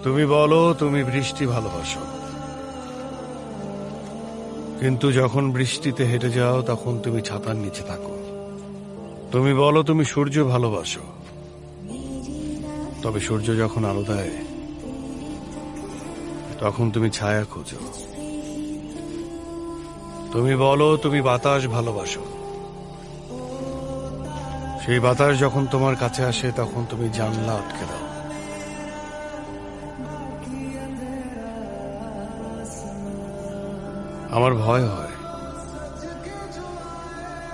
তুমি বলো তুমি বৃষ্টি ভালোবাসো, কিন্তু যখন বৃষ্টিতে হেঁটে যাও তখন তুমি ছাতার নিচে থাকো। তুমি বলো তুমি সূর্য ভালোবাসো, তবে সূর্য যখন আলো দেয় তখন তুমি ছায়া খোঁজো। তুমি বলো তুমি বাতাস ভালোবাসো, সেই বাতাস যখন তোমার কাছে আসে তখন তুমি জানলা আটকে দাও। আমার ভয় হয়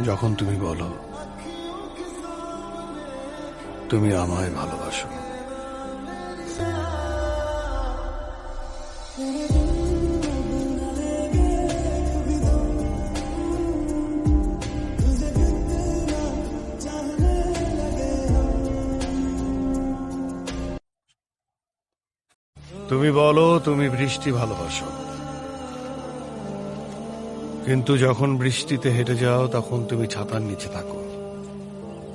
যখন তুমি বলো তুমি আমায় ভালোবাসো। তুমি বলো তুমি বৃষ্টি ভালোবাসো, কিন্তু যখন বৃষ্টিতে হেঁটে যাও তখন তুমি ছাতার নিচে থাকো।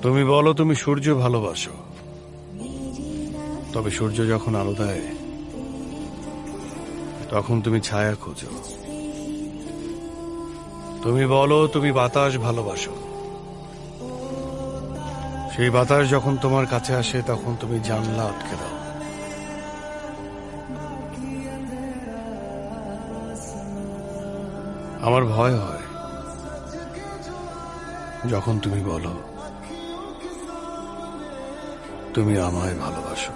তুমি বলো তুমি সূর্য ভালোবাসো, তবে সূর্য যখন আলো দেয় তখন তুমি ছায়া খোঁজো। তুমি বলো তুমি বাতাস ভালোবাসো, সেই বাতাস যখন তোমার কাছে আসে তখন তুমি জানলা আটকে দাও। আমার ভয় হয় যখন তুমি বলো তুমি আমায় ভালোবাসো।